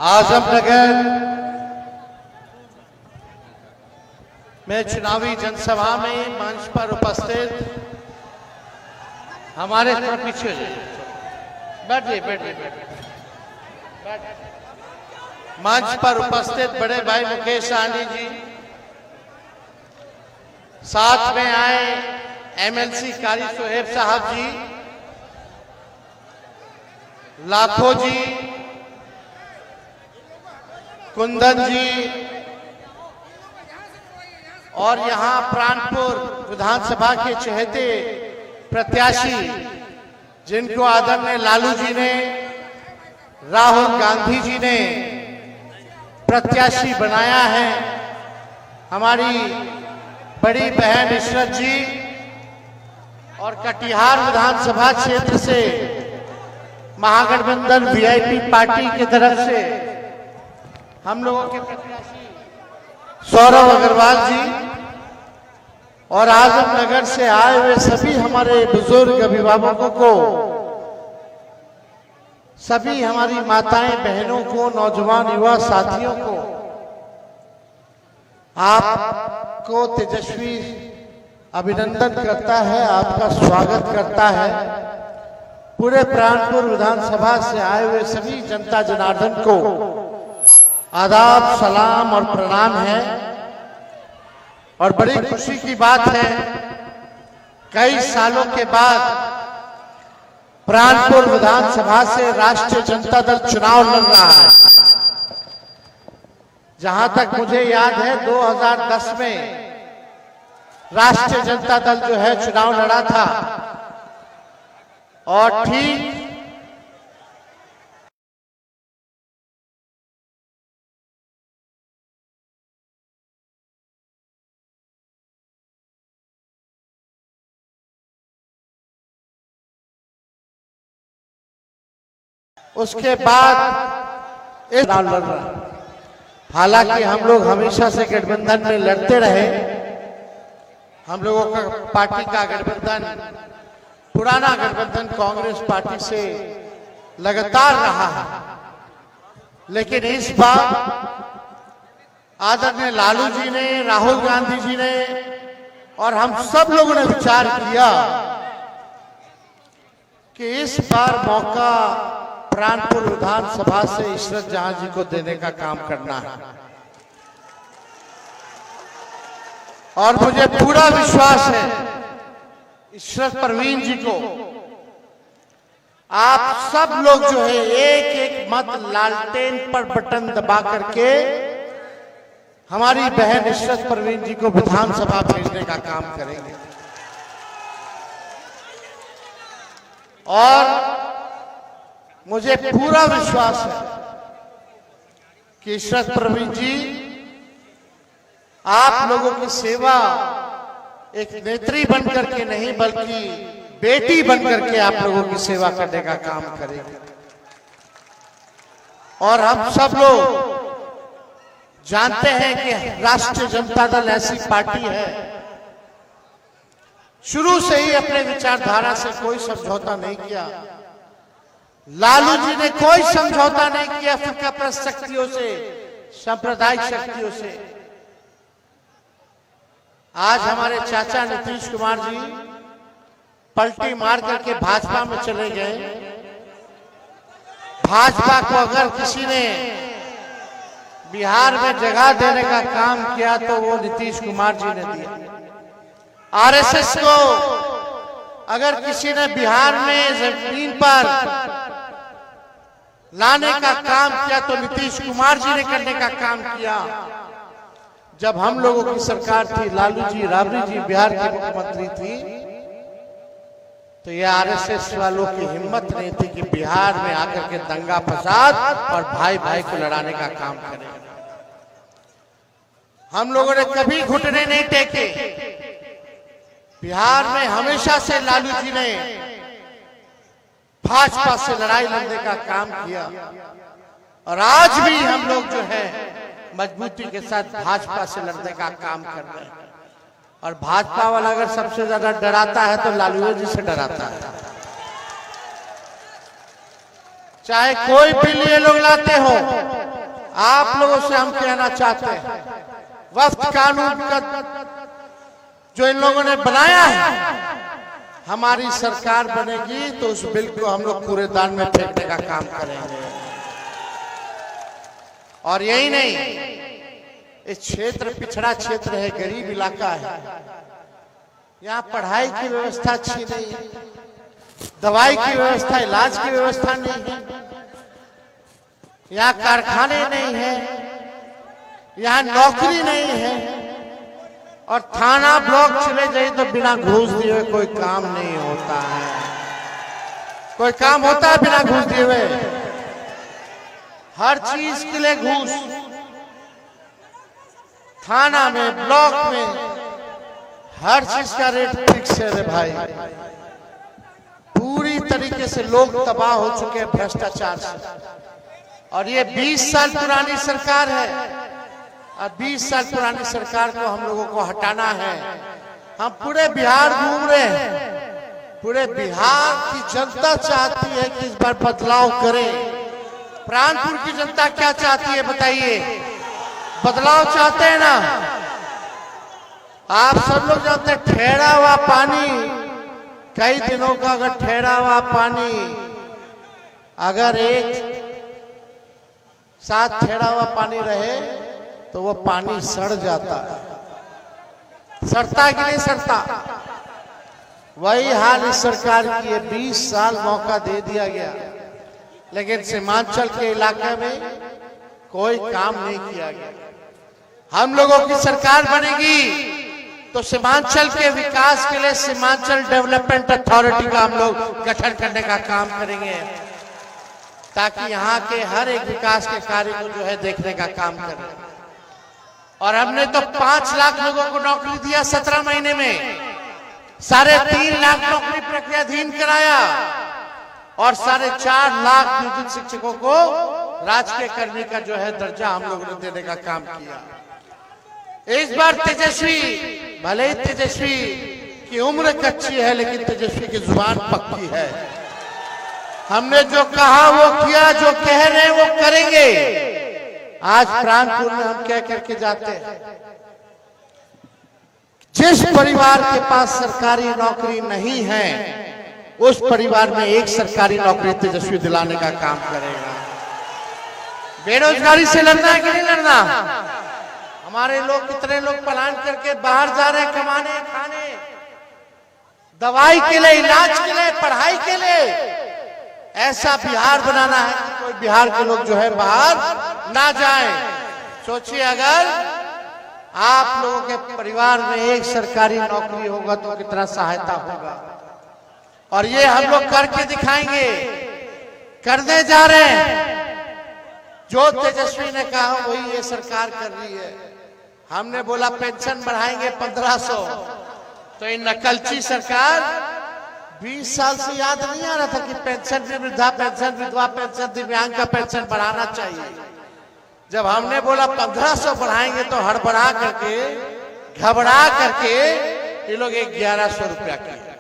आजमनगर में चुनावी जनसभा में मंच पर उपस्थित हमारे पीछे बैठिए मंच पर उपस्थित बड़े भाई मुकेश सहनी जी, साथ में आए एमएलसी कारी सोहेब साहब जी, लाखों जी, कुंदन जी और यहां प्राणपुर विधानसभा के चहेते प्रत्याशी जिनको आदरणीय लालू जी ने, राहुल गांधी जी ने प्रत्याशी बनाया है, हमारी बड़ी बहन इशरत जी, और कटिहार विधानसभा क्षेत्र से महागठबंधन वीआईपी पार्टी की तरफ से हम लोगों के प्रत्याशी सौरभ अग्रवाल जी, और आजमनगर से आए हुए सभी हमारे बुजुर्ग अभिभावकों को, सभी हमारी माताएं बहनों को, नौजवान युवा साथियों को आपको तेजस्वी अभिनंदन करता है, आपका स्वागत करता है। पूरे प्राणपुर विधानसभा से आए हुए सभी जनता जनार्दन को आदाब, सलाम और प्रणाम है। और बड़ी खुशी की बात है, कई सालों के बाद प्राणपुर विधानसभा से राष्ट्रीय जनता दल चुनाव लड़ रहा है। जहां तक मुझे याद है 2010 में राष्ट्रीय जनता दल जो है चुनाव लड़ा था, और ठीक उसके बाद इस चुनाव लड़ रहा है। हालांकि हम लोग हमेशा से गठबंधन में लड़ते रहे, हम लोगों का पार्टी का गठबंधन, पुराना गठबंधन कांग्रेस पार्टी से लगातार रहा है, लेकिन इस बार आदरणीय लालू जी ने, राहुल गांधी जी ने और हम सब लोगों ने विचार किया कि इस बार मौका प्राणपुर विधानसभा से इशरत जहां जी को देने का काम करना है। और मुझे पूरा विश्वास है इशरत परवीन जी को, आप सब लोग जो है एक एक मत लालटेन पर बटन दबा करके हमारी बहन इशरत परवीन जी को विधानसभा भेजने का काम करेंगे। और मुझे पूरा विश्वास है कि इशरत परवीन जी आप लोगों की सेवा एक नेत्री बन करके नहीं, बल्कि बेटी बन करके आप लोगों की सेवा करने का काम करेंगे। और हम सब लोग जानते हैं कि राष्ट्रीय जनता दल ऐसी पार्टी है, शुरू से ही अपने विचारधारा से कोई समझौता नहीं किया। लालू जी ने कोई समझौता नहीं किया फिरकाप्रस्त शक्तियों से, सांप्रदायिक शक्तियों से। आज हमारे चाचा नीतीश कुमार जी पलटी मार करके भाजपा में चले गए। भाजपा को अगर किसी ने बिहार में जगह देने का काम किया तो वो नीतीश कुमार जी ने दिया। आरएसएस को अगर किसी ने बिहार में जमीन पर लाने का काम किया तो नीतीश कुमार जी ने करने का काम किया। जब हम लोगों की सरकार थी, लालू जी, राबड़ी जी बिहार की मुख्यमंत्री थी, तो ये आरएसएस वालों की हिम्मत नहीं थी कि बिहार में आकर के दंगा फसाद और भाई भाई को लड़ाने का काम करें। हम लोगों ने कभी घुटने नहीं टेके। बिहार में हमेशा से लालू जी ने भाजपा से लड़ाई लड़ने का काम किया, और आज भी हम लोग जो है मजबूती के साथ भाजपा से लड़ने का काम कर रहे हैं। और भाजपा वाला अगर सबसे ज्यादा डराता है तो लालू जी से डराता है। चाहे कोई बिल ये लोग लाते हो, आप लोगों से हम कहना चाहते हैं, वक्फ कानून का जो इन लोगों ने बनाया है, हमारी सरकार बनेगी तो उस बिल को हम लोग कूड़ेदान में फेंकने का काम करेंगे। और यही नहीं, इस क्षेत्र पिछड़ा क्षेत्र है, गरीब इलाका है, यहाँ पढ़ाई की व्यवस्था अच्छी नहीं है, दवाई की व्यवस्था, इलाज की व्यवस्था नहीं है, यहाँ कारखाने नहीं है, यहाँ नौकरी नहीं है, और थाना ब्लॉक चले जाए तो बिना घूस दिए हुए कोई काम नहीं होता है। कोई काम होता है बिना घूस दिए हुए? हर चीज के लिए घूस, थाना में, ब्लॉक में, हर चीज का रेट फिक्स है रे भाई। पूरी तरीके से लोग तबाह हो चुके हैं भ्रष्टाचार से। और ये 20 साल पुरानी सरकार है, और 20 साल पुरानी सरकार को हम लोगों को हटाना है। हम पूरे बिहार घूम रहे हैं, पूरे बिहार की जनता चाहती है कि इस बार बदलाव करें। प्राणपुर की जनता क्या चाहती है बताइए? बदलाव चाहते हैं ना? आप सब लोग जानते हैं, ठहरा हुआ पानी, कई दिनों का अगर ठहरा हुआ पानी अगर एक साथ ठहरा हुआ पानी रहे तो वो पानी सड़ जाता है। सड़ता कि नहीं सड़ता? वही हाल इस सरकार की है। 20 साल मौका दे दिया गया, लेकिन सीमांचल के इलाके में कोई काम नहीं किया गया। हम लोगों की सरकार बनेगी तो सीमांचल के विकास के लिए सीमांचल डेवलपमेंट अथॉरिटी का हम लोग गठन करने का काम करेंगे, ताकि यहाँ के हर एक विकास के कार्य को जो है देखने का काम करें। और हमने तो 5 लाख लोगों को नौकरी दिया 17 महीने में, 3.5 लाख नौकरी प्रक्रियाधीन कराया, और 4.5 लाख नियोजित शिक्षकों को राजकीय कर्मी का जो है दर्जा हम लोगों ने देने का काम किया। इस बार तेजस्वी, भले ही तेजस्वी की उम्र कच्ची है, लेकिन तेजस्वी की जुबान पक्की है। हमने जो कहा वो किया, जो कह रहे हैं वो करेंगे। आज प्राणपुर में हम कह करके जाते हैं, जिस परिवार के पास सरकारी नौकरी नहीं है उस परिवार में एक सरकारी नौकरी तेजस्वी दिलाने का काम करेगा। बेरोजगारी से लड़ना है कि नहीं लड़ना? हमारे लोग, कितने लोग पलायन करके बाहर जा रहे हैं कमाने, खाने, दवाई के लिए, इलाज के लिए, पढ़ाई के लिए। ऐसा बिहार बनाना है कि कोई बिहार के लोग जो है बाहर ना जाएं। सोचिए, अगर आप लोगों के परिवार में एक सरकारी नौकरी होगा तो कितना सहायता होगा। और ये हम लोग करके दिखाएंगे, करने जा रहे हैं। जो तेजस्वी ने कहा वही ये सरकार कर रही है। हमने बोला पेंशन बढ़ाएंगे 1500, तो ये नकलची सरकार 20 साल से याद नहीं आ रहा था कि पेंशन भी, वृद्धा पेंशन, विधवा पेंशन, दिव्यांग का पेंशन बढ़ाना चाहिए। जब हमने बोला 1500 बढ़ाएंगे तो हड़बड़ा करके, घबरा करके ये लोग 1100 रुपया किया।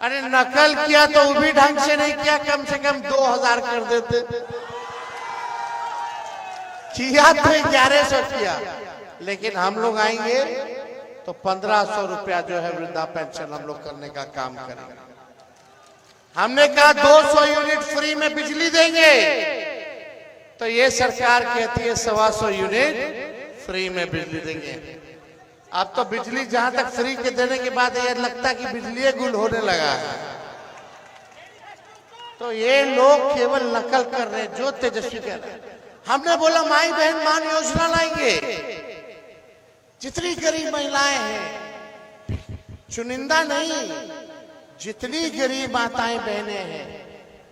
अरे नकल किया तो वो भी ढंग से नहीं किया, कम से कम 2000 कर देते। किया तो 1100 किया, लेकिन हम लोग आएंगे तो 1500 रुपया जो है वृद्धा पेंशन हम लोग करने का काम करेंगे। हमने कहा 200 यूनिट फ्री में बिजली देंगे, तो ये सरकार कहती है 125 यूनिट फ्री में बिजली देंगे। अब तो बिजली जहां तक फ्री के देने के बाद ये लगता है कि बिजली गुल होने लगा है। तो ये लोग केवल नकल कर रहे हैं, जो तेजस्वी कह रहे हैं। हमने बोला माई बहन मान योजना लाएंगे। जितनी गरीब महिलाएं हैं, चुनिंदा नहीं, जितनी गरीब माताएं बहनें हैं,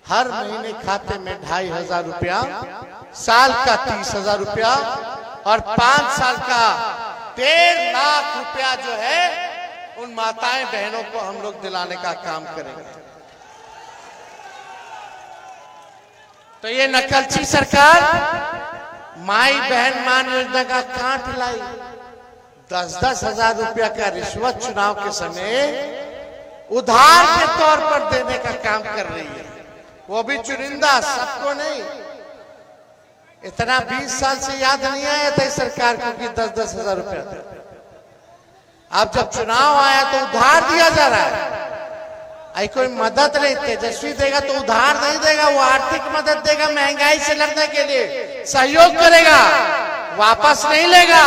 हर महीने खाते में 2500 रुपया, साल का 30,000 रुपया, और 5 साल का 1.5 लाख रुपया जो है उन माताएं बहनों को हम लोग दिलाने का काम करेंगे। तो ये नकलची सरकार माई बहन मान योजना का कांट लाई, 10-10 हजार रुपया का रिश्वत चुनाव के समय उधार के तौर पर देने का काम कर रही है, वो भी चुनिंदा, सबको नहीं। इतना 20 साल से याद नहीं आया था इस सरकार को कि 10-10 हजार रुपया। अब जब चुनाव आया तो उधार दिया जा रहा है। आई कोई मदद नहीं, तेजस्वी देगा तो उधार नहीं देगा, वो आर्थिक मदद देगा, महंगाई से लड़ने के लिए सहयोग करेगा, वापस नहीं लेगा।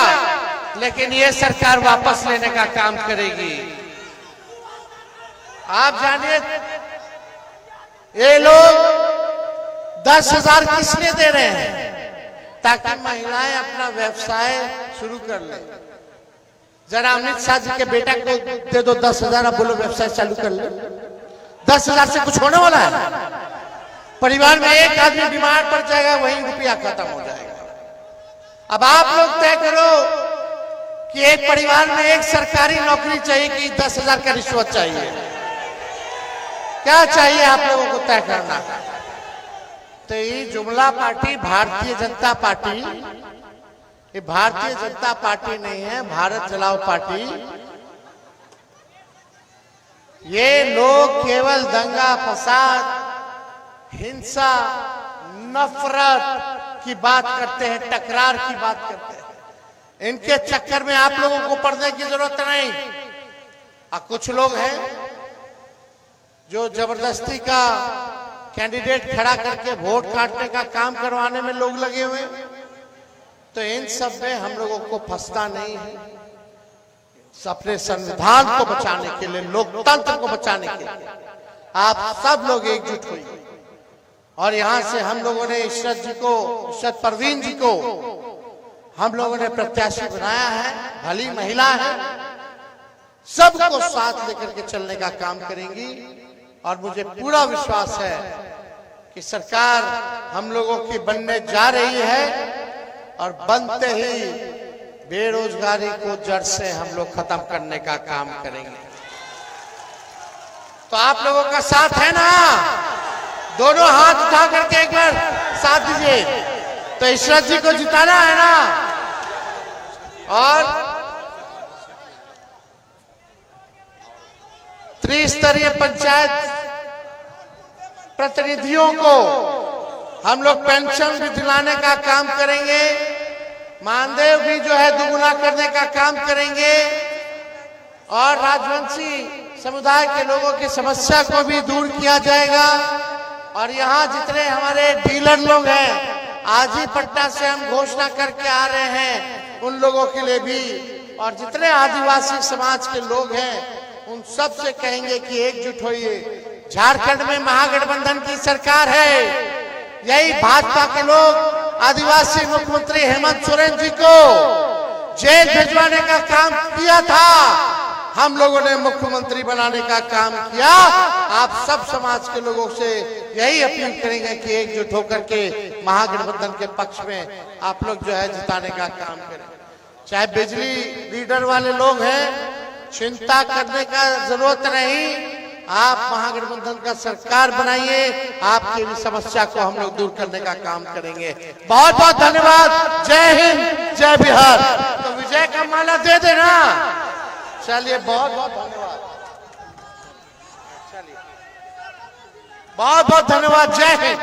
लेकिन ये सरकार वापस लेने का काम करेगी। आप जानिए ये लोग 10 हजार किस लिए दे रहे हैं? ताकि महिलाएं अपना व्यवसाय शुरू कर ले। जरा अमित शाह जी के बेटा को दे दो 10 हजार, अब बोलो व्यवसाय चालू कर ले। 10 हजार से कुछ होने वाला है? परिवार में एक आदमी बीमार पड़ जाएगा, वहीं रुपया खत्म हो जाएगा। अब आप लोग तय करो कि एक परिवार में एक सरकारी नौकरी चाहिए कि 10 हजार का रिश्वत चाहिए? क्या चाहिए आप लोगों को तय करना। तो ये जुमला पार्टी भारतीय जनता पार्टी, ये भारतीय जनता पार्टी नहीं है, भारत जलाओ पार्टी। ये लोग केवल दंगा फसाद, हिंसा, नफरत की बात करते हैं, टकरार की बात करते हैं। इनके चक्कर में आप लोगों को पड़ने की जरूरत नहीं। कुछ लोग हैं जो जबरदस्ती का कैंडिडेट खड़ा करके वोट काटने का काम करवाने में लोग लगे हुए। तो इन सब में हम लोगों को फंसना नहीं है। अपने संविधान को बचाने के लिए, लोकतंत्र को बचाने के लिए आप सब लोग एकजुट होइए। और यहां से हम लोगों ने इशरत परवीन जी को हम लोगों ने प्रत्याशी बनाया है। भली महिला है, सबको साथ लेकर के चलने का काम करेंगी। और मुझे पूरा विश्वास है कि सरकार हम लोगों की बनने जा रही है और बनते ही बेरोजगारी को जड़ से हम लोग खत्म करने का काम करेंगे। तो आप लोगों का साथ है ना? दोनों हाथ उठा करके एक बार साथ दीजिए। तो इशरत जी को जिताना है ना? और त्रिस्तरीय पंचायत प्रतिनिधियों को हम लोग पेंशन भी दिलाने का काम करेंगे। मानदेय भी जो है दुगुना करने का काम करेंगे। और राजवंशी समुदाय के लोगों की समस्या को भी दूर किया जाएगा। और यहाँ जितने हमारे डीलर लोग हैं, आज ही पटना से हम घोषणा करके आ रहे हैं, उन लोगों के लिए भी, और जितने आदिवासी समाज के लोग हैं उन सब से कहेंगे कि एकजुट होइए। झारखंड में महागठबंधन की सरकार है। यही भाजपा के लोग आदिवासी मुख्यमंत्री हेमंत सोरेन जी को जेल भिजवाने का काम किया था। हम लोगों ने मुख्यमंत्री बनाने का काम किया। आप सब समाज के लोगों से यही अपील करेंगे कि एकजुट होकर के महागठबंधन के पक्ष में आप लोग जो है जिताने का काम करें। चाहे बिजली लीडर वाले लोग हैं, चिंता करने का जरूरत नहीं। आप महागठबंधन का सरकार बनाइए, आपकी भी समस्या को हम लोग दूर करने का काम करेंगे। बहुत बहुत धन्यवाद। जय हिंद, जय बिहार। तो विजय का माला दे देना। चलिए, बहुत बहुत धन्यवाद। चलिए, बहुत बहुत धन्यवाद। जय हिंद।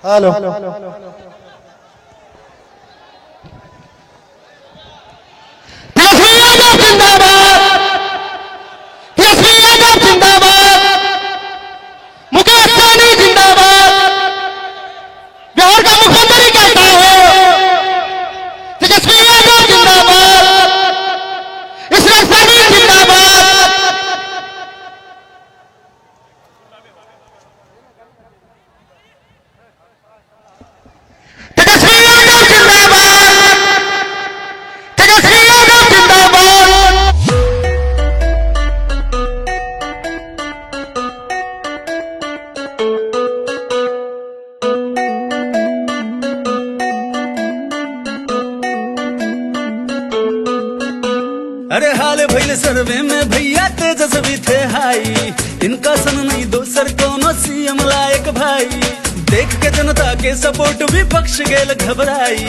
हेलो, मुकेश सहनी जिंदाबाद। बिहार का मुख्यमंत्री कहता है तेजस्वी यादव जिंदाबाद, इशरत परवीन जिंदाबाद। थे हाई, इनका सन नहीं दोसर कोनो सीएम लायक भाई। देख के जनता के सपोर्ट विपक्ष गेल घबराई,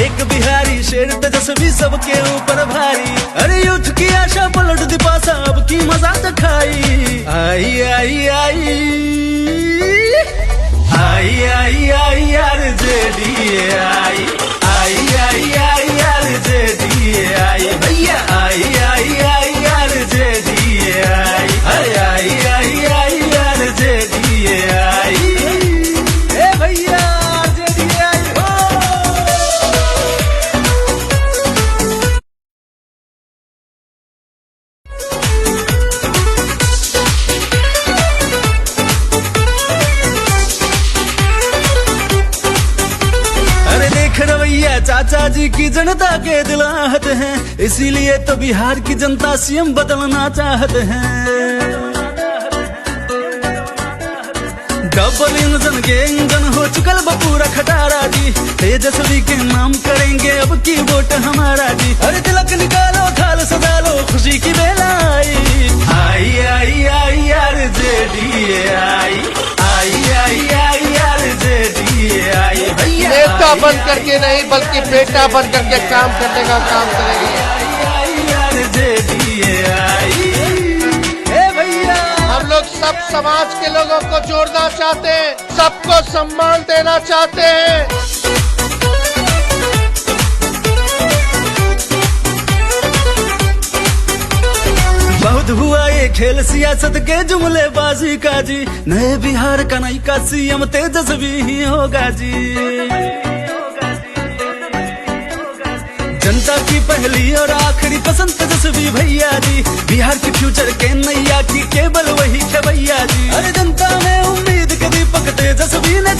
एक बिहारी शेर तेजस्वी सबके ऊपर भारी। अरे यूथ की आशा पलट दी पासा, अब की मजा चखाई। आई आई आई आई आई आई आर जेडीए आई, आई आई आई आर जेडीए आई, भैया आई आई आई आर जेडीए आई, अरे आई आई आई आर जेडीए आई, ए भैया जेडीए आई हो। रवैया चाचा जी की जनता के दिलाहत हैं, इसीलिए तो बिहार की जनता सीएम बदलना चाहते हैं। डबल इंजन के इंजन हो चुकल बपूरा खटारा जी, तेजस्वी के नाम करेंगे अब की वोट हमारा जी। अरे तिलक निकालो थाल सजा लो, खुशी की बेला आई। आई आई आई यार जेडीए आई, आई आई आई यार जेडीए आई, भैया नेता बन करके नहीं बल्कि बेटा बन करके काम करने का काम करेंगे। हम लोग सब समाज के लोगों को जोड़ना चाहते हैं, सबको सम्मान देना चाहते हैं। बहुत हुआ ये खेल सियासत के जुमलेबाजी का जी, नए बिहार का नई का सीएम तेजस्वी ही होगा जी। जनता की पहली और आखिरी पसंद तेजस्वी भैया जी, बिहार के फ्यूचर के नैया की केवल वही है भैया जी। अरे जनता ने उम्मीद के दीपक तेजस्वी ने